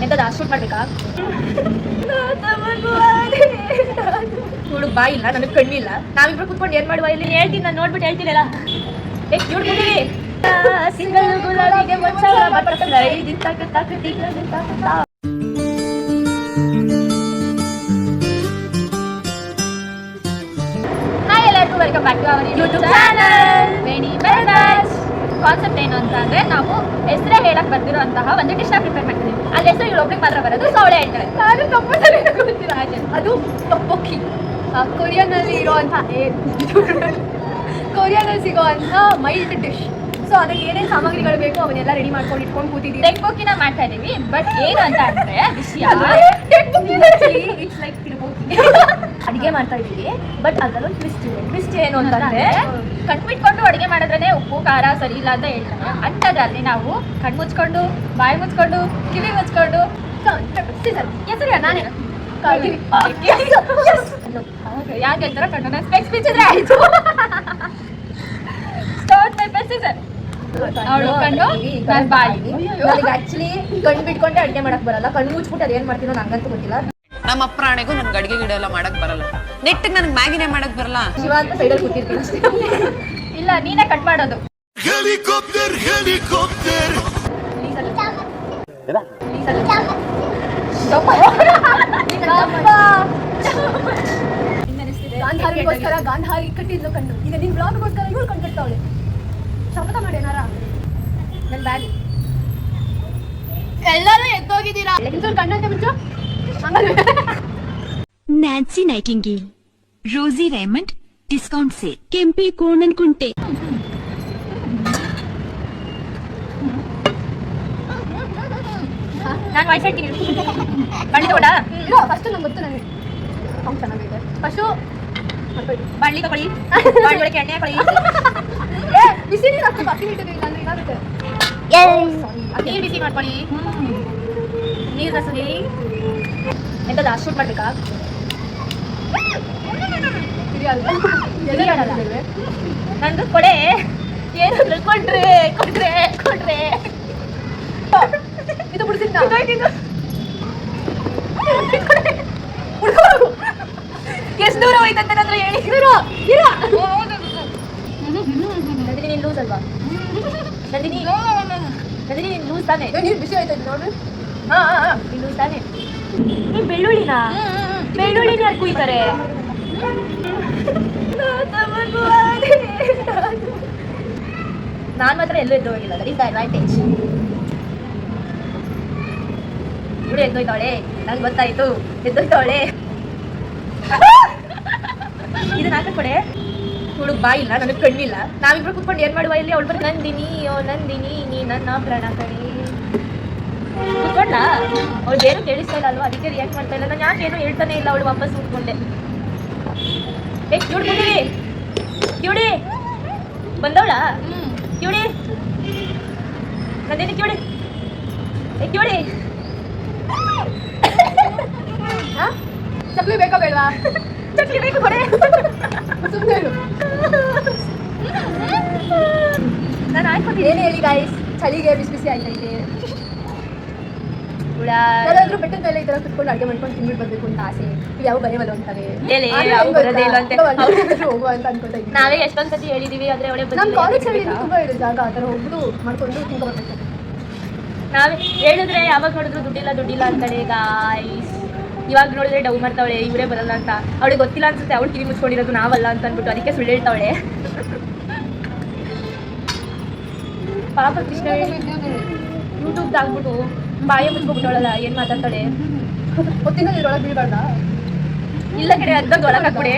ಎಂತದ ಶೂಟ್ ಮಾಡ್ಬೇಕಾ? ನೋಡು ಬಾಯಿ ಇಲ್ಲ, ನನಗೆ ಕಣ್ಣಿಲ್ಲ. ನಾವಿಬ್ರು ಕುತ್ಕೊಂಡು ಏನ್ ಮಾಡುವ ಇಲ್ಲಿ? ಹೇಳ್ತೀನಿ, ನಾನು ನೋಡ್ಬಿಟ್ಟು ಹೇಳ್ತೀನಲ್ಲ. ನೋಡ್ಬಿಟ್ಟಿವಿ ಸಿಂಗಲ್ ಗುಲಾಬಿಗೆ ಒಂದ್ಸಲ ಬರ್ತಲ್ಲ ಹಾಯ್ ಎಲ್ಲರಿಗೂ welcome back to our YouTube channel Veni ಮೆಲ್ಬರ್ಸ್. ಕಾನ್ಸೆಪ್ಟ್ ಏನು ಅಂತ ಅಂದ್ರೆ, ನಾವು ಹೆಸರೇ ಹೇಳಕ್ ಬರ್ದಿರೋಂತಹ ಒಂದು ಡಿಶ್ ಪ್ರಿಪೇರ್ ಮಾಡ್ತೀವಿ. ಅಲ್ಲಿ ಹೆಸರು ಇಲ್ಲೊಬ್ರಿಗೆ ಮಾತ್ರ ಬರೋದು, ಸೊ ಅವಳೇ ಹೇಳ್ತಾರೆ. ನಾನು ತಪ್ಪಲ್ಲಿ ಗೊತ್ತಿಲ್ಲ, ಅದು ಟೊಪ್ಪೊಕ್ಕಿ. ಕೊರಿಯನ್ನಲ್ಲಿ ಇರೋಂಥ ಕೊರಿಯನ್ನಲ್ಲಿ ಸಿಗೋವಂಥ ಮೈಲ್ಡ್ ಡಿಶ್. ಸೊ ಅದಕ್ಕೆ ಏನೇನು ಸಾಮಗ್ರಿಗಳು ಬೇಕು ಅವನ್ನೆಲ್ಲ ರೆಡಿ ಮಾಡ್ಕೊಂಡು ಇಟ್ಕೊಂಡು ಕೂತಿದ್ದೀವಿ. ಟೆಕ್ಬೋಕಿನ ಮಾಡ್ತಾ ಇದ್ದೀವಿ. ಬಟ್ ಏನು ಅಂತ ಅಂದ್ರೆ ವಿಷಯ ಇಟ್ಸ್ ಲೈಕ್ ಅಡಿಗೆ ಮಾಡ್ತಾ ಇದ್ದೀವಿ. ಬಟ್ ಅದರಲ್ಲೊಂದು ಟ್ವಿಸ್ಟ್ ಏನು ಅಂತಂದ್ರೆ, ಕಣ್ಬಿಟ್ಕೊಂಡು ಅಡಿಗೆ ಮಾಡಿದ್ರೆ ಉಪ್ಪು ಖಾರ ಸರಿ ಇಲ್ಲ ಅಂತ ಹೇಳ್ತಾರೆ. ಅಂಥದ್ರಲ್ಲಿ ನಾವು ಕಣ್ಣು ಮುಚ್ಕೊಂಡು, ಬಾಯಿ ಮುಚ್ಕೊಂಡು, ಕಿವಿ ಮುಚ್ಕೊಂಡು ಹೆಸರು ನಾನೇ ಯಾಕೆ ಹೇಳ್ತಾರ ಕಣ್ಣನ್ನ ಸ್ಪೆಕ್ಸ್ ಬಿಚ್ಚಿದ್ರೆ ಆಯ್ತು. ಸ್ಟಾರ್ಟ್ ಮೈ ಪ್ರೊಸೀಜರ್. ಅವಳು ಕಣ್ಣು ನಾನು ಬಾಯಿ. ನನಗೆ ಆಕ್ಚುಲಿ ಕಣ್ಣು ಬಿಟ್ಕೊಂಡೆ ಅಡಿಗೆ ಮಾಡಕ್ ಬರಲ್ಲ. ಕಣ್ಣು ಮುಚ್ಬಿಟ್ಟು ಅದೇನ್ ಮಾಡ್ತೀನೋ ನಂಗಂತೂ ಗೊತ್ತಿಲ್ಲ. ನಮ್ಮ ಪ್ರಾಣಿಗೂ ನನ್ಗೆ ಅಡಿಗೆ ಗಿಡ ಎಲ್ಲ ಮಾಡಕ್ ಬರಲ್ಲ. ನೆಟ್ಟಿಗೆ ನನ್ಗೆ ಮ್ಯಾಗಿನೇ ಮಾಡಕ್ ಬರಲ್ಲ. ಶಿವ ಅಂತ ಸೈಡಲ್ಲಿ ಕೂತಿರ್ತೀನಿ ಅಷ್ಟೇ. ಇಲ್ಲ, ನೀನೇ ಕಟ್ ಮಾಡೋದು. ಹೆಲಿಕಾಪ್ಟರ್ ಹೆಲಿಕಾಪ್ಟರ್ ಗಾಂಧಾರಿಗೋಸ್ಕರ ಗಾಂಧಾರಿ ಕಟ್ಟಿದ್ಲು ಕಣ್ಣು. ಈಗ ನಿನ್ ಬ್ಲಾಗ್ಗೋಸ್ಕರ ಇವಳು ಕಣ್ಣು ಕಟ್ತಾವಳೆ. ಶಪಥ ಮಾಡಿ ಏನಾರ. ನನ್ನ ಬ್ಯಾಗ್ ಎಲ್ಲರೂ ಎದ್ದೋಗಿದ್ದೀರಾ. ಕಣ್ಣಂತೆ ಮುಂಚು ನ್ಯಾನ್ಸಿ ನೈಟಿಂಗೇಲ್, ರೋಸಿ ರೇಮಂಡ್ ಡಿಸ್ಕೌಂಟ್ ಸೇಲ್, ಕೆಂಪಿ ಕೋಣನ್ ಕುಂಟೆ. ನಾನು ವಾಯ್ಸ್ ಹೇಳ್ತೀನಿ. ಬಳ್ಳಿ ತಗೊಳ್ಳ ಫಸ್ಟ್ ನಂಗೆ ಗೊತ್ತು. ನನಗೆ ಅವ್ನು ಚೆನ್ನಾಗಿದೆ. ಫಸ್ಟು ಬಳ್ಳಿ ತಗೊಳ್ಳಿ. ಬಳ್ಳಿ ಒಳಗೆ ಎಣ್ಣೆ ಹಾಕೊಳ್ಳಿ. ಬಿಸಿ ನೀರು ಹಾಕಿ ಬಾಕಿ ಇಟ್ಟಿದೆ. ಇಲ್ಲಾಂದ್ರೆ ಏನಾಗುತ್ತೆ. ನೀರು ಬಿಸಿ ಮಾಡ್ಕೊಳ್ಳಿ. ನೀರು ಸುರಿ. ಎಂತದ ಶೂಟ್ ಮಾಡ್ಬೇಕಾ? ನಂದು ಕೊಡೆ ಏನಾದ್ರು ಕೊಡ್ರೆ ಕೊಡ್ರೆ ಕೊಡ್ರೆ ಇದು ಬಿಡ್ಸಿದ್ದ ಎಷ್ಟು ದೂರ ಹೋಯ್ತಂತ ನಂತರ ಹೇಳಿ. ನಂದಿನಿ ನೀನು ಲೂಸ್ ಅಲ್ವಾ? ನಂದಿನಿ ನಂದಿನಿ ನೀನು ಲೂಸ್ ತಾನೆ? ನೀರು ಬಿಸಿ ಆಯ್ತು ನೋಡ್ರಿ. ನೀನು ಲೂಸ್ ತಾನೆ? ನೀನು ಬೆಳ್ಳುಳ್ಳಿನ ಯಾರು ಕುಯ್ತಾರೆ? ನಾನು ಮಾತ್ರ ಎಲ್ಲೂ ಎದ್ದು ಹೋಗಿಲ್ಲ. That is the advantage. ಇವಳು ಎದ್ದೋಯ್ತಾವಳೆ, ನಂಗೆ ಗೊತ್ತಾಯ್ತು. ಎದ್ದೋಯ್ತಾವಳೆ. ಇದನ್ನ ಹಾಕಿ ಇವಳು ಬಾಯಿ ಇಲ್ಲ, ನನಗೆ ಕಣ್ಣಿಲ್ಲ. ನಾವಿಬ್ರು ಕುತ್ಕೊಂಡು ಏನ್ ಮಾಡುವ ಇಲ್ಲಿ? ಅವಳು ಬರ್ತಾರೆ ನಂದಿನಿ, ಓ ನಂದಿನಿ ನೀ ನನ್ನ ಪ್ರಾಣ ಕಣಿ ಕುತ್ಕೊಂಡ್ಲಾ? ಅವಳು ಏನು ಕೇಳಿಸ್ತಾ ಇಲ್ಲ ಅಲ್ವಾ? ಅದಕ್ಕೆ ರಿಯಾಕ್ಟ್ ಮಾಡ್ತಾ ಇಲ್ಲ. ನಾನು ಯಾಕೇನು ಹೇಳ್ತಾನೆ ಇಲ್ಲ. ಅವಳು ವಾಪಸ್ ಕೂತ್ಕೊಂಡೆ. ಕಿವಿಡಿ ಕಿವಿಡಿ ಬಂದವಳ ಕಿವಿಡಿ ನಂದಿನಿ ಕಿವಿಡಿ ಕಿವಿಡಿ. ಚಕ್ಲಿ ಬೇಕಾ ಬೇಡವಾ? ಚಕ್ಲಿ ಬೇಕು ಕೊಡೆ. ನಾನು ಆಯ್ಕೊತೀನಿ. ಏನು ಹೇಳಿ ಗಾಯ್ಸ್, ಚಳಿಗೆ ಬಿಸಿ ಬಿಸಿ ಆಯ್ತೈತೆ. ಯಾರಾದ್ರೂ ಬೆಟ್ಟದ ಮೇಲೆ ಈ ತರ ಕುತ್ಕೊಂಡು ಅಡುಗೆ ಮಾಡ್ಕೊಂಡು ತಿನ್ಬಿಟ್ಟು ಬರ್ಬೇಕು ಅಂತ ಆಸೆ. ಯಾವ ಬರೆಯವಲ್ಲ ಅಂತಾರೆ. ಹೋಗುವ ಅಂತ ಅನ್ಕೊತಾ ಇದ್ದೀವಿ. ನಾವೇ ಎಷ್ಟೊಂದು ಸತಿ ಹೇಳಿದೀವಿ. ಆದ್ರೆ ಅವಳೇ ನಮ್ಮ ಕಾಲೇಜ್ ಅಲ್ಲಿ ತುಂಬಾ ಇರೋ ಜಾಗ ಆ ಥರ ಹೋಗ್ಬಿಟ್ಟು ಮಾಡ್ಕೊಂಡು ತಿನ್ಕೊ ಬರ್ಬೇಕು. ನಾವೇ ಹೇಳಿದ್ರೆ ಯಾವಾಗ ನೋಡಿದ್ರು ದುಡ್ಡಿಲ್ಲ ಅಂತಾಳೆ ಗಾಯ್ಸ್. ಇವಾಗ ನೋಡಿದ್ರೆ ಡೌ ಮಾಡ್ತಾವಳೆ, ಇವರೇ ಬರಲ್ಲ ಅಂತ. ಅವಳಿಗೆ ಗೊತ್ತಿಲ್ಲ ಅನ್ಸುತ್ತೆ. ಅವಳು ಕಿವಿ ಮುಚ್ಕೊಂಡಿರೋದು ನಾವಲ್ಲ ಅಂತ ಅಂದ್ಬಿಟ್ಟು ಅದಕ್ಕೆ ಸುಳ್ಳು ಹೇಳ್ತಾವಳೆ. ಪಾಪ ಕೃಷ್ಣ ಯೂಟ್ಯೂಬ್ ಆಗ್ಬಿಟ್ಟು ಬಾಯಿ ಮುಚ್ಕೊಬಿಟ್ಟವಳಲ್ಲ, ಏನ್ ಮಾತಾಡ್ತಾಳೆ? ಗೊತ್ತಿಲ್ಲ ಇದ್ರೊಳಗೆ ಬೀಳ್ಬಾರ್ದ? ಇಲ್ಲ ಕಡೆ ಅದ್ದಂಗೆ ಒಳಗೆ ಹಾಕ್ಬಿಡಿ.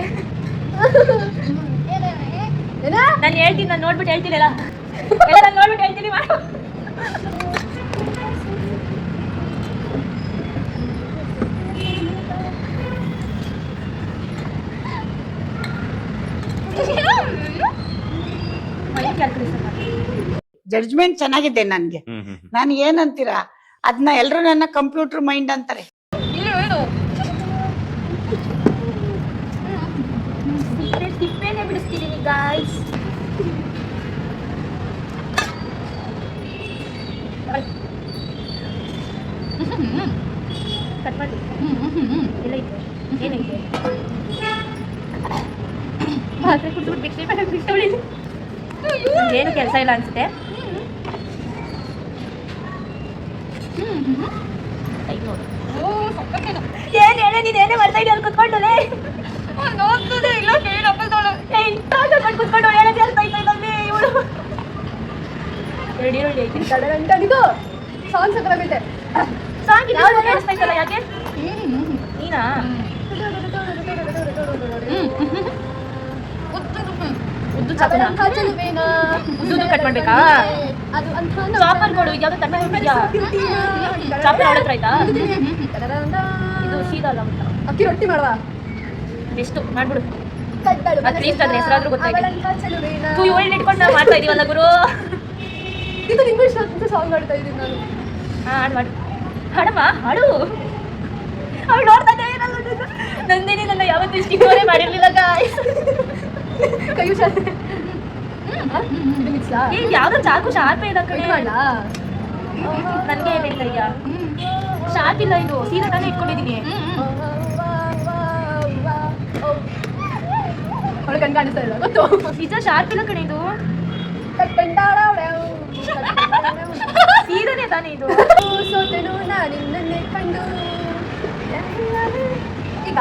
ನಾನು ಹೇಳ್ತೀನಿ, ನಾನು ನೋಡ್ಬಿಟ್ಟು ಹೇಳ್ತೀನಲ್ಲ. ನಾನು ನೋಡ್ಬಿಟ್ಟು ಹೇಳ್ತೀನಿ ಮಾಡು. ಜಡ್ಜ್ಮೆಂಟ್ ಚೆನ್ನಾಗಿದೆ ನನ್ಗೆ. ನಾನು ಏನಂತೀರಾ ಅದನ್ನ ಎಲ್ರು ನನ್ನ ಕಂಪ್ಯೂಟರ್ ಮೈಂಡ್ ಅಂತಾರೆ. ತಿಪ್ಪೇನೆ ಬಿಡಿಸ್ತಿದ್ದೀನಿ ಗಾಯ್ಸ್. ಕಟ್ ಮಾಡಿ ಎಲ್ಲ ಐತೆ ಏನೈತೆ ಮಾತ್ರೆ ಕುಡಿದ್ಬಿಟ್ಟು ಭಿಕ್ಷೆ ಏನು ಕೆಲಸ ಇಲ್ಲ ಅನ್ಸುತ್ತೆ. ಏನ್ ಹೇಳಿ ನೀನ್ ಏನೇ ಮಾಡ್ತಾ ಇದೀಯ ಅಲ್ಲಿ ಕುತ್ಕೊಂಡಲೆ ನೋಡ್ತದೆ ಇಲ್ಲ ಕೇಳಿ ಕುತ್ಕೊಂಡು ಹೇಳೋದು ಹೇಳ್ತಾ ಇದ್ದಂಗೆ ಇವಳು ಎರಡು ಈರುಳ್ಳಿ ಐತಿ ಇದು ಸಾಂಗ್ ಸಕ್ಕರಾಗೈತೆ. ಸಾಂಗ್ ಯಾವ್ದು ಕೇಳಿಸ್ತಾ ಇತ್ತಲ್ಲ ಯಾಕೆ ನೀನಾ ಉದ್ದು ಉದ್ದು ಕಟ್ ಮಾಡ್ಬೇಕಾ ಚಾಪರ್ ಕೊಡು ಯಾವ್ದು ತನ್ನ ಇದೆಯಾ ಚಾಪರ್ ಹೊಡೆತ್ರ ಆಯ್ತಾ ಇದು ಸೀದಾ ಅಲ್ಲ ಅಂತ ಅಕ್ಕಿ ರೊಟ್ಟಿ ಮಾಡುವ ಎಷ್ಟು ಮಾಡ್ಬಿಡು ಅಟ್ಲೀಸ್ಟ್ ಅದ್ರ ಹೆಸರಾದ್ರೂ ಗೊತ್ತಾಗಿದೆ. ಇವಳನ್ನ ಇಟ್ಕೊಂಡು ನಾವು ಮಾಡ್ತಾ ಇದೀವಲ್ಲ ಗುರು. ಇದು ಇಂಗ್ಲಿಷ್ ಸಾಂಗ್ ಆಡ್ತಾ ಇದ್ದೀನಿ ನಾನು. ಹಾಡು ಮಾಡು ಹಾಡಮ್ಮ ಹಾಡು. ಅವಳು ನೋಡ್ತಾನೆ ನಂದಿನಿ ನನ್ನ ಯಾವತ್ತೂ ಇಷ್ಟು ಇಗ್ನೋರೇ ಮಾಡಿರ್ಲಿಲ್ಲ ಗಾಯ್ಸ್. ಕೈ ಹುಷಾರು ಯಾವ್ದೋ ಚಾಕು ಶಾರ್ಪ್ ಇದೆ ಕಡೆ ನನಗೆ ಏನ್ ಹೇಳ್ತಾ ಇದೆಯಾ ಶಾರ್ಪ್ ಇಲ್ಲ ಇದು ಸೀದಾ ತಾನೇ ಇಟ್ಕೊಂಡಿದ್ದೀನಿ. ಅವಳು ಕಣ್ ಕಾಣಿಸ್ತಾ ಇಲ್ಲ ಗೊತ್ತು ನಿಜ ಶಾರ್ಪ್ ಇಲ್ಲ ಕಡೆ ಇದು ಸೀದಾನೇ ತಾನೇ ಇದು. ಸೋತೆನು ನಾನಿನ್ನೇ ಕಂಡು ಈಗ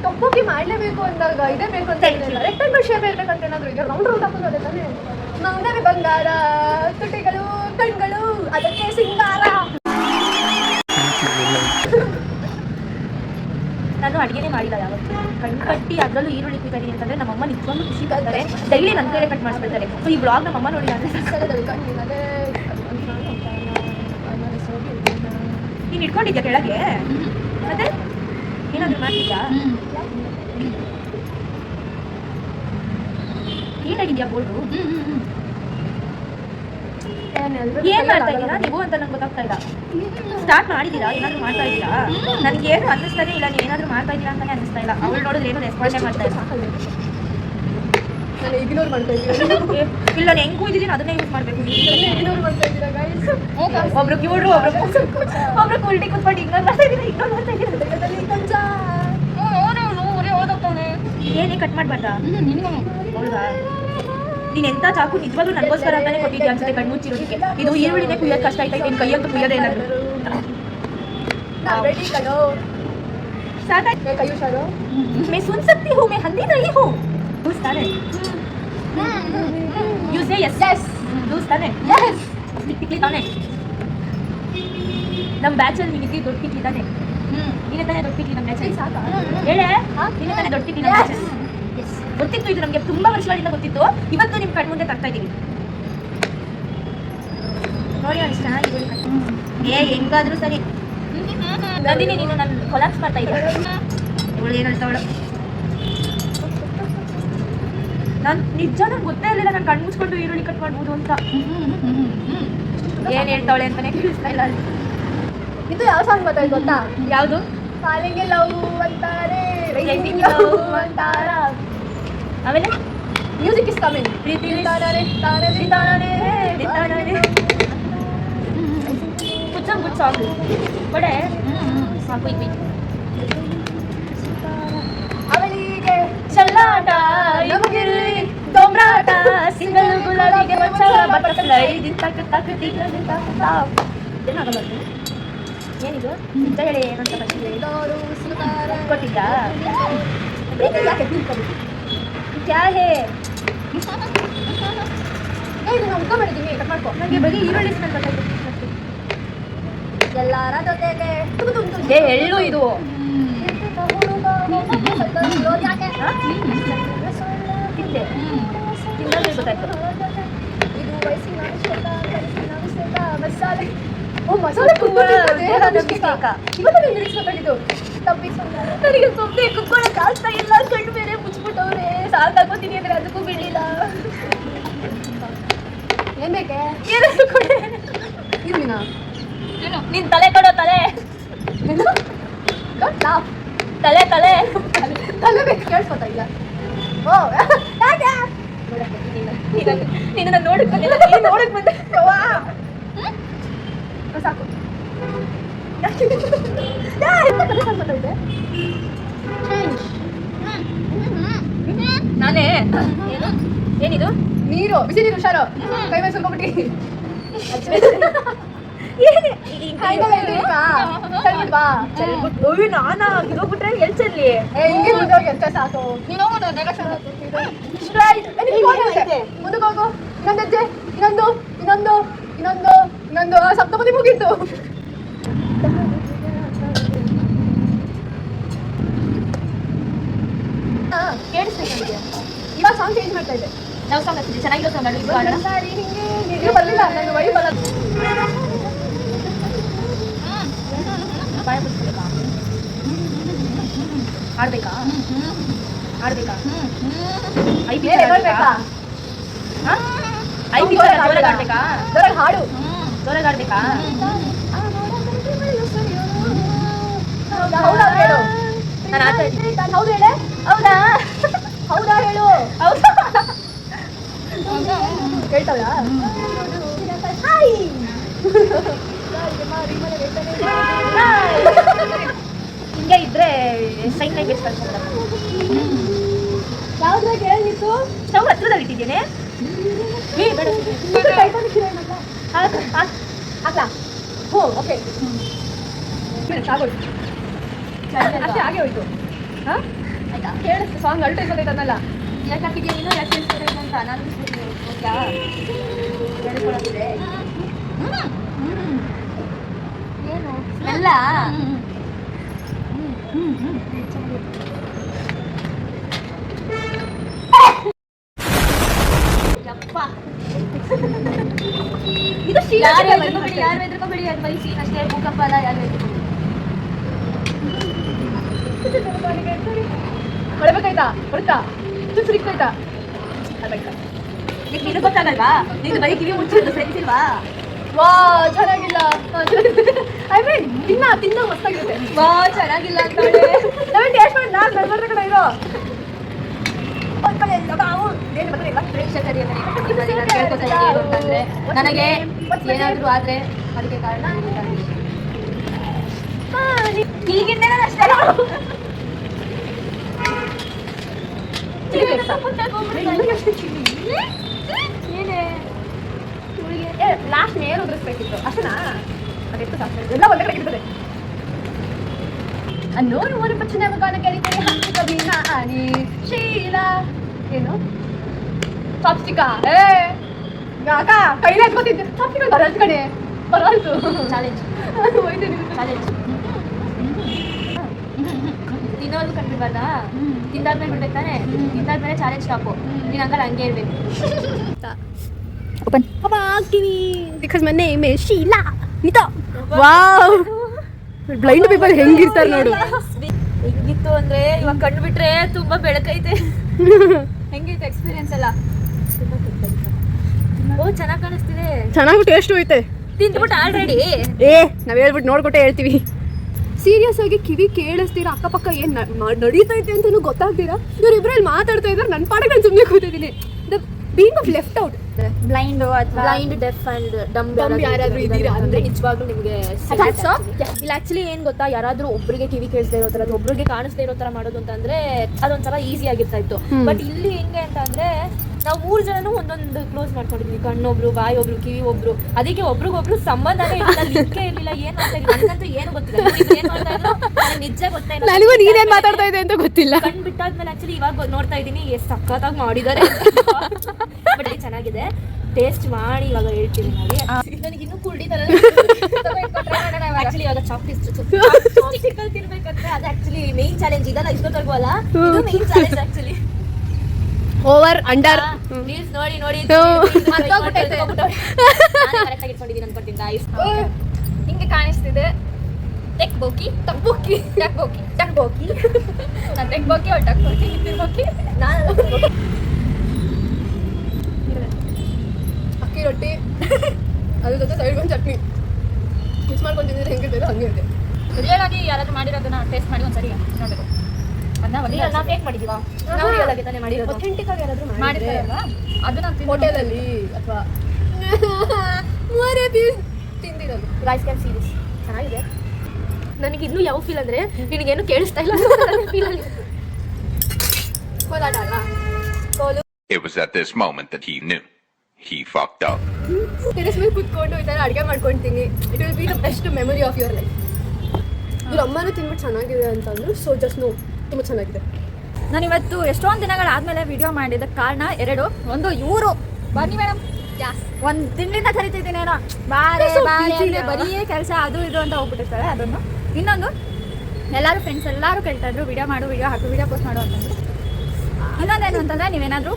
ಟೊಪ್ಪೋಗಿ ಮಾಡಲೇಬೇಕು ಅಂದಾಗ ಇದೇ ಬೇಕು ಅಂತ ಹೇಳಿಲ್ಲ. ರೆಕ್ಟಾಂಗಲ್ ಶೇಪ್ ಇರಬೇಕಂತ ಏನಾದ್ರು ಈಗ ರೌಂಡ್ ರೌಂಡ್ ಹಾಕೋದು ತಾನೇ. ನಾವೇ ಬಂಗಾರ ತುಟಿಗಳು ಕಣ್ಗಳು ಅದಕ್ಕೆ ಸಿಂಗಾರ. ನಾನು ಅಡುಗೆನೇ ಮಾಡಿಲ್ಲ ಯಾವತ್ತು. ಕಣ್ಣು ಕಟ್ಟಿ ಅದರಲ್ಲೂ ಈರುಳ್ಳಿ ಕುಯ್ತಾ ಇದೀನಿ ಅಂತಂದ್ರೆ ನಮ್ಮಮ್ಮ ನಿಜವಾಗ್ಲೂ ಖುಷಿ ಪಡ್ತಾರೆ. ಡೈಲಿ ನನ್ನ ಕೈಲೇ ಕಟ್ ಮಾಡಿಸ್ಬಿಡ್ತಾರೆ. ಸೊ ಈ ಬ್ಲಾಗ್ ನಮ್ಮಮ್ಮ ನೋಡಿ ಅಂದರೆ ನೀನು ಇಟ್ಕೊಂಡಿದ್ಯಾ ಕೆಳಗೆ ಮತ್ತೆ ಏನಾದರೂ ಮಾಡ್ತಿದ್ಯಾ ನೀಟಾಗಿದ್ಯಾ ಬೋರ್ಡು ಏನ್ ಮಾಡ್ತಾ ಇದ್ದೀರಾ ನೀವು ಅಂತ ನಂಗೆ ಗೊತ್ತಾಗ್ತಾ ಇಲ್ಲ. ಸ್ಟಾರ್ಟ್ ಮಾಡಿದ್ದೀರಾ ಏನಾದ್ರು ಮಾಡ್ತಾ ಇದ್ದೀರಾ ನನಗೇನು ಅನ್ನಿಸ್ತಾನೆ ಇಲ್ಲ. ನೀವು ಏನಾದ್ರು ಮಾಡ್ತಾ ಇದ್ದೀರಾ ಅಂತಾನೆ ಅನ್ನಿಸ್ತಾ ಇಲ್ಲ. ಅವಳು ನೋಡಿದ್ರೆ ಏನು ರೆಸ್ಪಾನ್ಸೇ ಮಾಡ್ತಾ ಇಲ್ಲ. ನಾನು ಇಗ್ನೋರ್ ಮಾಡ್ತಾ ಇದ್ದೀನಿ. ಇಲ್ಲ ನಾನು ಹೆಂಗ್ ಕೂತಿದ್ದೀನಿ ಅದನ್ನೇ ಯೂಸ್ ಮಾಡಬೇಕು. ಇಗ್ನೋರ್ ಮಾಡ್ತಾ ಇದ್ದೀರಾ ಗೈಸ್. ಒಬ್ರು ಕ್ಯೂಡ್ರು ಒಬ್ರು ಕುಲ್ಟಿ ಕುತ್ಕೊಂಡು ಇಗ್ನೋರ್ ಮಾಡ್ತಾ ಇದ್ದೀನಿ ಕೊಂಚ ಏನೇ ಕಟ್ ಮಾಡಬಾರ್ದಾ ಹೌದಾ. ನೀನು ಎಂತ ಚಾಕು ನಿಜವಾಗ್ಲೂ ನನಗೋಸ್ಕರ ಅಂತಾನೆ ಕೊಟ್ಟಿದ್ದೆ ಅನ್ಸುತ್ತೆ ಕಣ್ಣು ಮುಚ್ಚಿರೋದಕ್ಕೆ. ಇದು ಈರುಳ್ಳಿನೇ ಕುಯ್ಯೋದು ಕಷ್ಟ ಆಯ್ತಾ ನಿನ್ನ ಕೈಯಂತೂ ಕುಯ್ಯೋದೇ ಇಲ್ಲ. ಸಾಕಾಯ್ತು ಕೈ ಹುಷಾರು. मैं सुन सकती हूँ मैं हंदी नहीं हूँ. यूज़ ताने you say yes yes use ताने yes ಟಿಕ್ಲಿ ತಾನೆ ನಮ್ಮ ಬ್ಯಾಚಲ್ಲಿ ನಿಮಗೆ ದೊಡ್ಡ ಟಿಕ್ಲಿ ತಾನೆ. ನೀನೇ ತಾನೇ ದೊಡ್ಡ ಟಿಕ್ಲಿ ನಮ್ಮ ಬ್ಯಾಚಲ್ಲಿ ಸಾಕಾ ಹೇಳೆ. ನೀನೇ ತಾನೇ ದೊಡ್ಡ ಟಿಕ್ಲಿ ನಮ್ಮ ಬ್ಯಾಚಲ್ಲಿ. ಗೊತ್ತಿತ್ತು ಇದು ನಮಗೆ ತುಂಬಾ ವರ್ಷಗಳಿಂದ ಗೊತ್ತಿತ್ತು. ಇವತ್ತು ನಿಮ್ಮ ಕಣ್ಣು ಮುಂದೆ ತರ್ತಾ ಇದ್ದೀವಿ ನೋಡಿ. ಅಷ್ಟು ಚೆನ್ನಾಗಿ ಹೆಂಗಾದ್ರೂ ಸರಿ. ನಂದಿನಿ ನೀನು ನನ್ನ ಕೊಲಾಪ್ಸ್ ಮಾಡ್ತಾ ಇದ್ದೀಯ. ಇವಳು ಏನು ಹೇಳ್ತಾವಳು ನಾನು ನಿಜ ನಂಗೆ ಗೊತ್ತೇ ಇರಲಿಲ್ಲ ನಾನು ಕಣ್ಣು ಮುಚ್ಕೊಂಡು ಈರುಳ್ಳಿ ಕಟ್ ಮಾಡ್ಬೋದು ಅಂತ. ಏನು ಹೇಳ್ತಾವಳೆ ಅಂತಾನೆ ಕೇಳಿಸ್ತಾ ಇಲ್ಲ. ಇದು ಯಾವ ಸಾಂಗ್ ಗೊತ್ತಾಯ್ತು ಗೊತ್ತಾ? ಯಾವುದು? ಕಾಲಿಂಗೆ ಲವ್ ಅಂತಾರೆ ಅಂತಾರ. ಆಮೇಲೆ music is coming good song ಬಡೆ ಸಾಕು ಈಗ ಅವಳಿಗೆ ಚಲ್ಲಾಟ ನಮಗಿಲ್ಲಿ ದೊಂಬ್ರಾಟ ಸಿಂಗಲ್ ಗುಲಾಬಿಗೆ ಮಚ್ಚಲ ಬಟರ್ಫ್ಲೈ ದಿತ್ತಾಕ ತಾಕ ದಿಕ್ಕ ಏನಾಗಲ್ಲ. ಏನಿದು ನಿಜ ಹೇಳಿ ಏನಂತ ಕೊಟ್ಟಿದ್ದ ಯಾಕೆ ತಿಳ್ಕೊಬೇಕು ಕ್ಯಾ ಹೇ ಇದು ನಾವು ಉದ್ದ ಮಾಡಿದ್ದೀವಿ ಕಟ್ ಮಾಡ್ಕೊ. ನನಗೆ ಬರೀ ಈರುಳ್ಳಿ ಸ್ಮೆಲ್ ಗೊತ್ತಾಯ್ತು ಎಲ್ಲಾರ ಜೊತೆಗೆ ಎಳ್ಳು ಇದು ತಿಂದೆ ತಿನ್ನೋದೇ ಗೊತ್ತಾಯ್ತು. ಇದು ಮಸಾಲೆ ಮಸಾಲೆ ಇವತ್ತು ಲಿರಿಕ್ಸ್ ಗೊತ್ತಾಗಿದ್ದು ನನಗೆ ಸುಮ್ಮನೆ ಕುತ್ಕೊಳ್ಳೋಕೆ ಆಗ್ತಾ ಇಲ್ಲ. ಕಣ್ಣು ಬೇರೆ ಮುಚ್ಚಿಬಿಟ್ಟವ್ರೆ ಸಾಕಾಗೋತೀನಿ ಅಂದರೆ ಅದಕ್ಕೂ ಬಿಡಲಿಲ್ಲ. ಏನ್ ಬೇಕೆ ಏನಾದ್ರು ಕೊಡೆ ಇರ್ವಿನ ನಿನ್ ತಲೆ ಕೊಡೋ ತಲೆ ತಲೆ ತಲೆ ತಲೆ ಬೇಕು ಕೇಳಿಸ್ಕೊತಾ ಇಲ್ಲ. ಓ ಯಾಕೆ ನೀನು ನಾನು ನೋಡಕ್ ಬಂದಿಲ್ಲ ನೋಡಕ್ ಬಂದೆ ಸಾಕು. ನಾನೇ ಏನಿದು ನೀರು ಬಿಸಿ ನೀರು ಹುಷಾರು ಕೈ ಮೇಲೆ ಸುಲ್ಕೊಂಬಿಟ್ಟಿ ನಾನಾಗಿರೋಗ್ಬಿಟ್ರೆ ಎಲ್ ಚೆಲ್ಲಿ ಹಿಂಗೆ ಮುಂದೋಗಿ ಅಂತ ಸಾಕು ನೀನು ಮುಂದಕ್ಕೆ ಹೋಗು ಇನ್ನೊಂದು ಹೆಜ್ಜೆ ಇನ್ನೊಂದು ಇನ್ನೊಂದು ಇನ್ನೊಂದು ಇನ್ನೊಂದು ಸಪ್ತಪದಿ ಮುಗೀತು ಕೇಳಿಸ್ತಾ ಇವಾಗ ಸಾಂಗ್ ಚೇಂಜ್ ಮಾಡ್ತಾ ಇದ್ದೆ ಯಾವ ಸಾಂಗ್ ಆಗ್ತಿದೆ ಚೆನ್ನಾಗಿರೋ ಸಾಂಗ್ ಹಿಂಗೆ ಬರಲಿಲ್ಲ ನನ್ನ ವೈ ಬರಲ್ಲ ಆಡ್ಬೇಕಾ ಆಡ್ಬೇಕಾ ಆಡ್ಬೇಕಾ ಹಾಡು ಜೋರಾಗಿ ಆಡ್ಬೇಕಾ ನಾನು ಆಡ್ತಾ ಇದ್ದೀನಿ ಹೌದು ಹೇಳೆ ಹೌದಾ ಹೌದಾ ಹೇಳು ಹೌದಾ ಹೇಳ್ತಾಳ ಹಿಂಗೆ ಇದ್ರೆ ಸೈನ್ ಲ್ಯಾಂಗ್ವೇಜ್ ಕಲ್ಸ್ಕೊಂಡ್ರೆ ಯಾವ್ದ್ರಾಗ ಹೇಳಿತ್ತು ಸ್ಟವ್ ಹತ್ರದಲ್ಲಿ ಇಟ್ಟಿದ್ದೇನೆ ಹಾಕ್ಲಾ ಹ್ಞೂ ಓಕೆ ಆಗೋಯ್ತು ಅಷ್ಟೇ ಹಾಗೆ ಹೋಯ್ತು ಹಾಂ ಆಯ್ತಾ ಕೇಳಿಸ್ತು ಸಾಂಗ್ ಅಲ್ಟೈಸ್ ಬಂದೈತನ್ನಲ್ಲ ಯಾಕೆ ಹಾಕಿದ್ಯಾ ನೀನು ಯಾಕೆ ಕೇಳಿಸ್ಬೇಕು ಅಂತ ನಾನು ಓದ್ಯಾ ಹೇಳಿಕೊಡೋದಿದೆ ಏನು ಎಲ್ಲ ಇದು ಯಾರು ಎದ್ರಕೋಬೇಡಿ ಅದು ಬರೀ ಸೀನ್ ಅಷ್ಟೇ ಭೂಕಂಪ ಅಲ್ಲ ಯಾರು ಹೊಳಬೇಕಾಯ್ತಾ ಹೊಡ್ತಾ ಸುರಿಕಾಯ್ತಾ ಅದಾಯ್ತಾ ನಿಮ್ಗೆ ಇದು ಗೊತ್ತಾಗಲ್ವಾ ನಿಮ್ದು ಬರೀ ಕಿವಿ ಮುಚ್ಚಿದ್ದು ಸೆನ್ಸ್ ಇಲ್ವಾ ವಾ ಚೆನ್ನಾಗಿಲ್ಲ ಐ ಮೀನ್ ತಿನ್ನ ಮಸ್ತಾಗಿರುತ್ತೆ ವಾ ಚೆನ್ನಾಗಿಲ್ಲ ಅಂತ ನಾವೇನು ಟೇಸ್ಟ್ ಮಾಡಿ ನಾನು ಬರ್ಬಾರ್ದ ಕಡೆ ಇರೋ ನನಗೆ ಏನಾದರೂ ಆದ್ರೆ ಅದಕ್ಕೆ ಕಾರಣ ಈಗಿಂದ ಅಷ್ಟೇ ಏನೇ ಲಾಸ್ಟ್ ನೇರು ಉದುರಿಸ್ಬೇಕಿತ್ತು ಅಷ್ಟೇನಾ ಅದೆಷ್ಟು ಸಾಕು ಎಲ್ಲ ಒಂದೇ ಕಡೆ ಇರ್ತದೆ ಅನ್ನೋರು ಒಂದು ಪಚ್ಚನ ಮಗನ ಕರಿತಾರೆ ಹಂಚು ಕಬೀನ ಆನಿ ಶೀಲಾ ಏನು ಚಾಪ್ಸ್ಟಿಕಾ ಏ ಅಕ್ಕ ಕೈಲೇ ಎತ್ಕೊತಿದ್ದೆ ಚಾಪ್ಸ್ಟಿಕ್ ಬರಲ್ತು ಕಣೆ ಬರಲ್ತು ಚಾಲೆಂಜ್ ಚಾಲೆಂಜ್ ತಿನ್ನೋದು ಕಂಡ್ಬಿಡ್ಬಾರ್ದಾ ತಿಂದಾದ್ಮೇಲೆ ಬಿಡ್ಬೇಕು ತಾನೆ ತಿಂದಾದ್ಮೇಲೆ ಚಾಲೆಂಜ್ ಸ್ಟಾಪು ನೀನು ಹಂಗಲ್ಲ ಹಂಗೆ ಇರ್ಬೇಕು open because my name is Sheela Nita wow blind people ಹೆಂಗಿರ್ತಾರೆ ನೋಡು ಹೆಂಗಿತ್ತು ಅಂದ್ರೆ ಇವಾಗ ಕಂಡುಬಿಟ್ರೆ ತುಂಬಾ ಬೆಳಕೈತೆ ಹೆಂಗಿತ್ತು ಎಕ್ಸ್ಪೀರಿಯನ್ಸ್ ಎಲ್ಲ ಓ ಚೆನ್ನಾಗಿ ಕಾಣಿಸ್ತಿದೆ ಚೆನ್ನಾಗಿ ಟೇಸ್ಟ್ ಹೋಯ್ತೆ ತಿಂದ್ಬಿಟ್ಟು ಆಲ್ರೆಡಿ ಏ ನಾವ್ ಹೇಳ್ಬಿಟ್ಟು ನೋಡ್ಕೊಟ್ಟೆ ಹೇಳ್ತೀವಿ ಸೀರಿಯಸ್ ಆಗಿ ಕಿವಿ ಕೇಳಿಸ್ತೀರಾ ಅಕ್ಕಪಕ್ಕ ಏನ್ ನಡೀತೈತೆ ಅಂತಲೂ ಗೊತ್ತಾಗ್ತೀರಾ ಇವ್ರಿಬ್ರಲ್ಲಿ ಮಾತಾಡ್ತಾ ಇದ್ದಾರೆ ನನ್ನ ಪಾಠ ನಾನು ಸುಮ್ಮನೆ ಕೂತಿದ್ದೀನಿ the being of left out blind blind deaf and dumb ಯಾರಾದ್ರೂ ಇದ್ದೀರಾ ಅಂದ್ರೆ ನಿಜವಾಗ್ಲೂ ನಿಮಗೆ ಇಲ್ಲ ಆಕ್ಚುಲಿ ಏನ್ ಗೊತ್ತಾ ಯಾರಾದ್ರೂ ಒಬ್ರಿಗೆ ಕಿವಿ ಕೇಳಿಸ್ತಾ ಇರೋ ತರ ಒಬ್ರಿಗೆ ಕಾಣಿಸ್ತಾ ಇರೋ ತರ ಮಾಡೋದು ಅಂತಂದ್ರೆ ಅದೊಂಥರ ಈಸಿ ಆಗಿರ್ತಾ ಇತ್ತು ಬಟ್ ಇಲ್ಲಿ ಹೆಂಗೆ ಅಂತ ಅಂದ್ರೆ ನಾವು 3 ಜನನು ಒಂದೊಂದು ಕ್ಲೋಸ್ ಮಾಡ್ಕೊಂಡಿದ್ವಿ ಕಣ್ಣೊಬ್ರು ಬಾಯಿ ಒಬ್ರು ಕಿವಿ ಒಬ್ರು ಅದಕ್ಕೆ ಒಬ್ರಿಗೊಬ್ರು ಸಂಬಂಧನೇ ಇಲ್ಲ ಲಿಂಕೇ ಇರಲಿಲ್ಲ ಏನ್ ಮಾಡ್ತಾ ಇದ್ವಿ ನನಗಂತೂ ಏನು ಗೊತ್ತಿಲ್ಲ ಏನ್ ಮಾಡ್ತಾ ಇದ್ರು ನಿಜ ಗೊತ್ತಾಯಿಲ್ಲ ನನಗೂ ನೀನೇನ್ ಮಾತಾಡ್ತಾ ಇದೆ ಅಂತ ಗೊತ್ತಿಲ್ಲ ಕಣ್ ಬಿಟ್ಟಾದ್ಮೇಲೆ ಆಕ್ಚುಲಿ ಇವಾಗ ನೋಡ್ತಾ ಇದ್ದೀನಿ ಎಷ್ಟು ಸಖತ್ತಾಗಿ ಮಾಡಿದ್ದಾರೆ ಬಟ್ ಇದು ಚೆನ್ನಾಗಿದೆ ಟೇಸ್ಟ್ ಮಾಡಿ ಇವಾಗ ಹೇಳ್ತೀನಿ ನೋಡಿ ನನಗೆ ಇನ್ನೂ ಕುಳ್ಳಿ ತರ ಆಕ್ಚುಲಿ ಇವಾಗ ಚಾಪ್ಸ್ಟಿಕ್ ತಿನ್ಬೇಕಂದ್ರೆ ಅದು ಆಕ್ಚುಲಿ ಮೇನ್ ಚಾಲೆಂಜ್ ಇದಲ್ಲ ಇಷ್ಟೊತ್ತವರೆಗೂ ಅಲ್ಲ ಇದು main challenge actually over under please ನೋಡಿ ನೋಡಿ ಕರೆಕ್ಟಾಗಿ ಇಟ್ಕೊಂಡಿದ್ದೀನಿ ಅನ್ಕೊಳ್ತೀನಿ ಗಾಯ್ಸ್ ಹಿಂಗೆ ಕಾಣಿಸ್ತಿದೆ ಟೆಕ್ ಬೋಕಿ ಟಕ್ ಬೋಕಿ ಟಕ್ ಬೋಕಿ ಟಕ್ ಬೋಕಿ ನಾನು ಟೆಕ್ ಬೋಕಿ ಅವ್ರು ಟಕ್ ಬೋಕಿ ಬೋಕಿ ನಾನು ಅಕ್ಕಿ ರೊಟ್ಟಿ ಅದ್ರ ಜೊತೆ ಸೈಡ್ ಒಂದು ಚಟ್ನಿ ಮಿಸ್ ಮಾಡ್ಕೊಂಡಿದ್ರೆ ಹೆಂಗಿರ್ತದೆ ಹಂಗೆ ಇದೆ ರಿಯಲ್ ಆಗಿ ಯಾರಾದ್ರೂ ಮಾಡಿರೋದನ್ನ ಟೇಸ್ಟ್ ಮಾಡಿ ಒಂದ್ಸರಿ ನೋಡಬೇಕು ಅದನ್ನ ಫೇಕ್ ಮಾಡಿದೀವಾ ನಾವು ರಿಯಲ್ ಆಗಿ ತಾನೇ ಮಾಡಿರೋದು ಅಥೆಂಟಿಕ್ ಆಗಿ ಯಾರಾದ್ರೂ ಮಾಡಿರ್ತಾರಲ್ಲ ಅದನ್ನ ಹೋಟೆಲಲ್ಲಿ ಅಥವಾ ಮೂರೇ ಪೀಸ್ ತಿಂದಿರೋದು ಗೈಸ್ ಕ್ಯಾನ್ ಸೀ ದಿಸ್ ಚೆನ್ನಾಗಿದೆ ನನಗೆ ಇನ್ನೂ ಯಾವ ಫೀಲ್ ಅಂದರೆ ನಿನಗೇನು ಕೇಳಿಸ್ತಾ ಇಲ್ಲ ಫೀಲಲ್ಲಿ ಕೋಲಾಟ ಅಲ್ಲ ಕೋಲು. It was at this moment that he knew. He fucked up. Terrace ಮೇಲೆ ಕೂತ್ಕೊಂಡು ಈ ಥರ ಅಡುಗೆ ಮಾಡ್ಕೊಳ್ತೀನಿ. It will be the best memory of your life. ಇವ್ರ ಅಮ್ಮನೂ ತಿನ್ಬಿಟ್ಟು ಚೆನ್ನಾಗಿದೆ ಅಂತಂದ್ರು. ಸೊ ಜಸ್ಟ್ ನೋ, ತುಂಬ ಚೆನ್ನಾಗಿದೆ. ನಾನು ಇವತ್ತು ಎಷ್ಟೊಂದು ದಿನಗಳಾದ್ಮೇಲೆ ವಿಡಿಯೋ ಮಾಡಿದ ಕಾರಣ ಎರಡು. ಒಂದು ಇವರು ಬನ್ನಿ ಮೇಡಮ್, ಒಂದು ತಿಂಗಳಿಂದ ಕರಿತಿದ್ದೀನೇನೋ ಬಾರೆ ಬಾರೆ ಅಂದರೆ ಬರೀ ಕೆಲಸ ಅದು ಇದು ಅಂತ ಹೋಗ್ಬಿಟ್ಟಿರ್ತಾರೆ. ಅದನ್ನು ಇನ್ನೊಂದು ಎಲ್ಲರೂ ಫ್ರೆಂಡ್ಸ್ ಎಲ್ಲರೂ ಕೇಳ್ತಾಯಿದ್ರು ವಿಡಿಯೋ ಮಾಡು, ವಿಡಿಯೋ ಹಾಕು, ವಿಡಿಯೋ ಪೋಸ್ಟ್ ಮಾಡು ಅಂತಂದ್ರು. ಇನ್ನೊಂದೇನು ಅಂತಂದರೆ ನೀವೇನಾದರೂ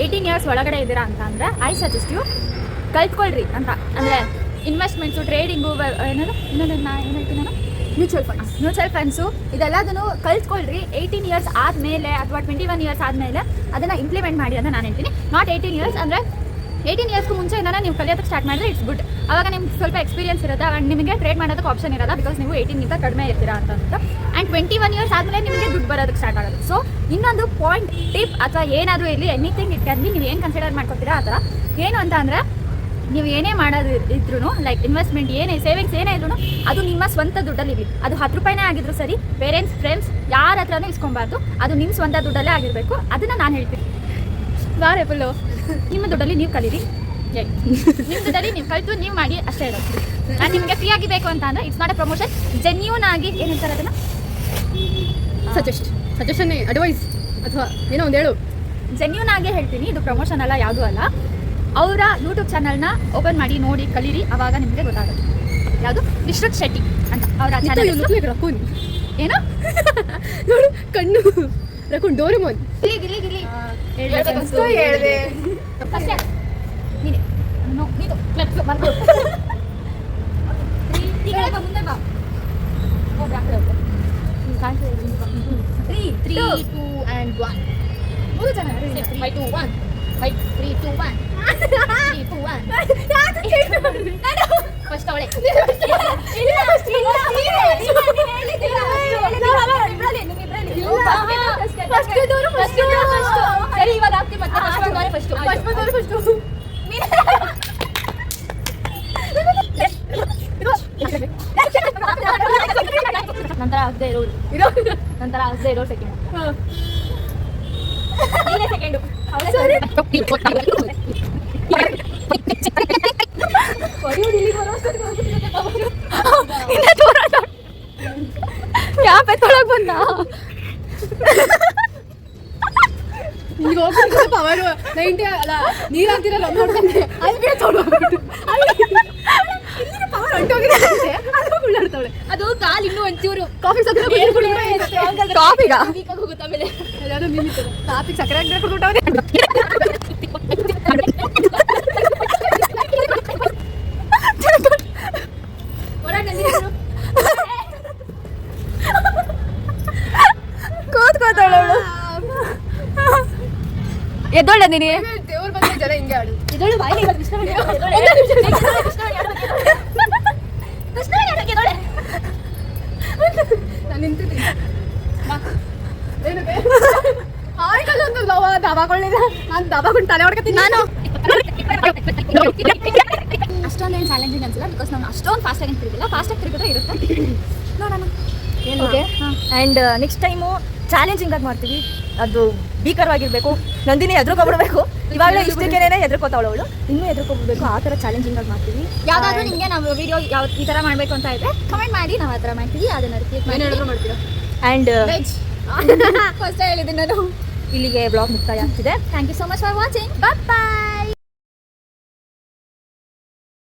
18 ಇಯರ್ಸ್ ಒಳಗಡೆ ಇದ್ದೀರಾ ಅಂತ ಅಂದರೆ ಐ ಸಜೆಸ್ಟ್ ಯು ಕಲ್ತ್ಕೊಳ್ರಿ ಅಂತ. ಅಂದರೆ ಇನ್ವೆಸ್ಟ್ಮೆಂಟ್ಸು, ಟ್ರೇಡಿಂಗು, ಏನದು ಇನ್ನೊಂದು ಏನು ಹೇಳ್ತೀನಿ ನಾನು, ಮ್ಯೂಚುವಲ್ ಫಂಡ್ಸು ಇದೆಲ್ಲದನ್ನು ಕಲ್ತ್ಕೊಳ್ರಿ. 18 ಇಯರ್ಸ್ ಆದಮೇಲೆ ಅಥವಾ 21 ಇಯರ್ಸ್ ಆದಮೇಲೆ ಅದನ್ನು ಇಂಪ್ಲಿಮೆಂಟ್ ಮಾಡಿ ಅಂತ ನಾನು ಹೇಳ್ತೀನಿ. ನಾಟ್ 18 ಇಯರ್ಸ್ ಅಂದರೆ 18 ಇಯರ್ಸ್ಗೂ ಮುಂಚೆಯಿಂದನೇ ನೀವು ಕಲಿಯೋದಕ್ಕೆ ಸ್ಟಾರ್ಟ್ ಮಾಡಿದ್ರೆ ಇಟ್ಸ್ ಗುಡ್. ಆವಾಗ ನಿಮ್ಗೆ ಸ್ವಲ್ಪ ಎಕ್ಸ್ಪೀರಿಯನ್ಸ್ ಇರುತ್ತೆ, ಆವಾಗ ನಿಮಗೆ ಟ್ರೇಡ್ ಮಾಡೋದಕ್ಕೆ ಆಪ್ಷನ್ ಇರೋಲ್ಲ, ಬಿಕಾಸ್ ನೀವು 18ಗಿಂತ ಕಡಿಮೆ ಇರ್ತೀರಾ ಅಂತ. ಆ್ಯಂಡ್ 21 ಇಯರ್ಸ್ ಆದಮೇಲೆ ನಿಮಗೆ ದುಡ್ಡು ಬರೋದಕ್ಕೆ ಸ್ಟಾರ್ಟ್ ಆಗೋದು. ಸೊ ಇನ್ನೊಂದು ಪಾಯಿಂಟ್ ಟಿಪ್ ಅಥವಾ ಏನಾದರೂ ಇರಲಿ, ಎನಿಥಿಂಗ್ ಇಟ್ ಕ್ಯಾನ್ ಬಿ, ನೀವು ಏನು ಕನ್ಸಿಡರ್ ಮಾಡ್ಕೊತೀರಾ ಆ ಥರ. ಏನು ಅಂತ ಅಂದರೆ ನೀವು ಏನೇ ಮಾಡೋದು ಇದ್ರೂ, ಲೈಕ್ ಇನ್ವೆಸ್ಟ್ಮೆಂಟ್ ಏನೇ ಸೇವಿಂಗ್ಸ್ ಏನೇ ಇದ್ರೂ ಅದು ನಿಮ್ಮ ಸ್ವಂತ ದುಡ್ಡಲ್ಲಿ ಇರಲಿ. ಅದು 10 ರೂಪಾಯಿನೇ ಆಗಿದ್ರು ಸರಿ, ಪೇರೆಂಟ್ಸ್ ಫ್ರೆಂಡ್ಸ್ ಯಾರ ಹತ್ರನೂ ಇಸ್ಕೊಬಾರ್ದು. ಅದು ನಿಮ್ಮ ಸ್ವಂತ ದುಡ್ಡಲ್ಲೇ ಆಗಿರಬೇಕು. ಅದನ್ನು ನಾನು ಹೇಳ್ತೀನಿ. ಬಾರೆ ಫುಲ್ಲು ನಿಮ್ಮ ದುಡ್ಡಲ್ಲಿ ನೀವು ಕಲೀರಿ, ನಿಮ್ಮ ದುಡ್ಡಲ್ಲಿ ನೀವು ಕಲಿತು ನೀವು ಮಾಡಿ ಅಷ್ಟೇ ಇರೋದು. ನಾನು ನಿಮಗೆ ಫ್ರೀ ಆಗಿ ಬೇಕು ಅಂತ ಅಂದರೆ it's not a promotion. Genuine ಆಗಿ ಏನು ಹೇಳ್ತಾರೆ ಅದನ್ನು ಸಜೆಷನ್ ಅಡ್ವೈಸ್ ಅಥವಾ ಏನೋ ಒಂದು ಹೇಳು. ಜೆನ್ಯೂನ್ ಆಗೇ ಹೇಳ್ತೀನಿ, ಇದು ಪ್ರಮೋಷನ್ ಅಲ್ಲ, ಯಾವುದೂ ಅಲ್ಲ. ಅವರ ಯೂಟ್ಯೂಬ್ ಚಾನಲ್ನ ಓಪನ್ ಮಾಡಿ ನೋಡಿ ಕಲೀರಿ, ಆವಾಗ ನಿಮಗೆ ಗೊತ್ತಾಗುತ್ತೆ. ಯಾವುದು ವಿಶ್ರುತ್ ಶೆಟ್ಟಿ ಅಂತ ಅವರ ಚಾನಲ್. ರಕೂನ್ ಏನೋ ನೋಡು ಕಣ್ಣು ರಕೂನ್ ಡೋರೆಮೋನ್. ಗಿಲಿ ಹೇಳಿದೆ ನೀನೆ ನೀನು ಕ್ಲಬ್ಸ್ ಬಂದು ಮುಂದೆ ಬಾ. 3, 2 and 1. ಮೂರು ಜನ 5, 2, 1. 5, 3, 2, 1. 3, 2, 1. ಫಸ್ಟ್ ಅವಳೆ ಸರಿ, ಇವಾಗ ಆಗ್ತಿ ಮತ್ತೆ ಫಸ್ಟ್ ನಂತರ ಆಗದೆ ಇರೋ ಸೆಕೆಂಡ್ ಸೆಕೆಂಡು ಕ್ಯಾಪ್ ಎತ್ತೊಳಗೆ ಬಂದ. ಈಗ ಹೋಗ್ಬಿಟ್ಟು ಪವರ್ 90 ಅಲ್ಲ, ನೀರು ಹಾಕ್ತಿರಲ್ಲ ನೋಡ್ಕೊಂಡೆ ಅಲ್ಲಿ ತೊಗೊಂಡ್ಬಿಟ್ಟು ಪವರ್ ಹೊಂಟೋಗಿದೆ. ಅದು ಉಳ್ಳಾಡ್ತಾವಳೆ. ಅದು ಕಾಲು ಇನ್ನೂ ಒಂಚೂರು ಕಾಫಿ ಸಕ್ಕರೆ ಕಾಫಿಗ ಹೋಗುತ್ತೆ. ಆಮೇಲೆ ಯಾವ್ದೋ ನಿಲ್ಲಿತ್ತು ಕಾಫಿಗೆ ಸಕ್ಕರೆ ಹಾಕಿದ್ರೆ ಕೊಟ್ಬಿಟ್ಟವ್ರೆ. ಕೂತ್ಕೋತಾಳವಳು. ಎದ್ದೊಳ್ಳೆ ನೀನು ದೇವ್ರ ಬಗ್ಗೆ ಜನ ಹಿಂಗೆ ಆಡು. ಎದ್ದೊಳ್ಳೆ ಬಾಯಿ ನಾನು ನಿಂತಿದ್ದೀನಿ. ಏನಕ್ಕೆ ಆಯ್ತಲ್ಲ ಒಂದು ದಬಾಕೊಳ್ಳಿಲ್ಲ. ನಾನು ದಬಾಕೊಂಡು ತಲೆ ಹೊಡ್ಕೊತೀನಿ. ನಾನು ಅಷ್ಟೊಂದೇನು ಚಾಲೆಂಜಿಂಗ್ ಅನ್ಸಲ್ಲ, ಬಿಕಾಸ್ ನಾನು ಅಷ್ಟೊಂದು ಫಾಸ್ಟಾಗಿ ತಿರುಗಿಲ್ಲ. ಫಾಸ್ಟಾಗಿ ತಿರುಗಿದ್ರೆ ಇರುತ್ತೆ, ನೋಡೋಣ. Okay. And next time challenging ಆಗಿ ಮಾಡ್ತೀವಿ. ಅದು ಭೀಕರವಾಗಿರಬೇಕು. ನಂದಿನಿ ಎದುರುಕೊಬಿಡ್ಬೇಕು. ಇವಾಗಲೇ ಇಷ್ಟಕ್ಕೇನೆ ಎದುರ್ಕೋತಾವಳು ಅವಳು, ಇನ್ನೂ ಎದುರ್ಕೊಬಿಡ್ಬೇಕು. ಆ ಥರ ಚಾಲೆಂಜಿಂಗ್ ಆಗಿ ಮಾಡ್ತೀವಿ. ಯಾವುದಾದ್ರೂ ನಿಮಗೆ ನಾವು ವಿಡಿಯೋ ಯಾವ ಈ ಥರ ಮಾಡಬೇಕು ಅಂತ ಇದ್ದರೆ ಕಮೆಂಟ್ ಮಾಡಿ, ನಾವು ಆ ಥರ ಮಾಡ್ತೀವಿ. ಅದನ್ನು ರಿಪೀಟ್ ಮಾಡ್ತೀರಾ? ಆ್ಯಂಡ್ ಫಸ್ಟ್ ಹೇಳಿದ್ದೀನಿ ನಾನು. ಇಲ್ಲಿಗೆ ಬ್ಲಾಗ್ ಮುಕ್ತಾಯ ಆಗ್ತಿದೆ. Thank you so much for watching. Bye.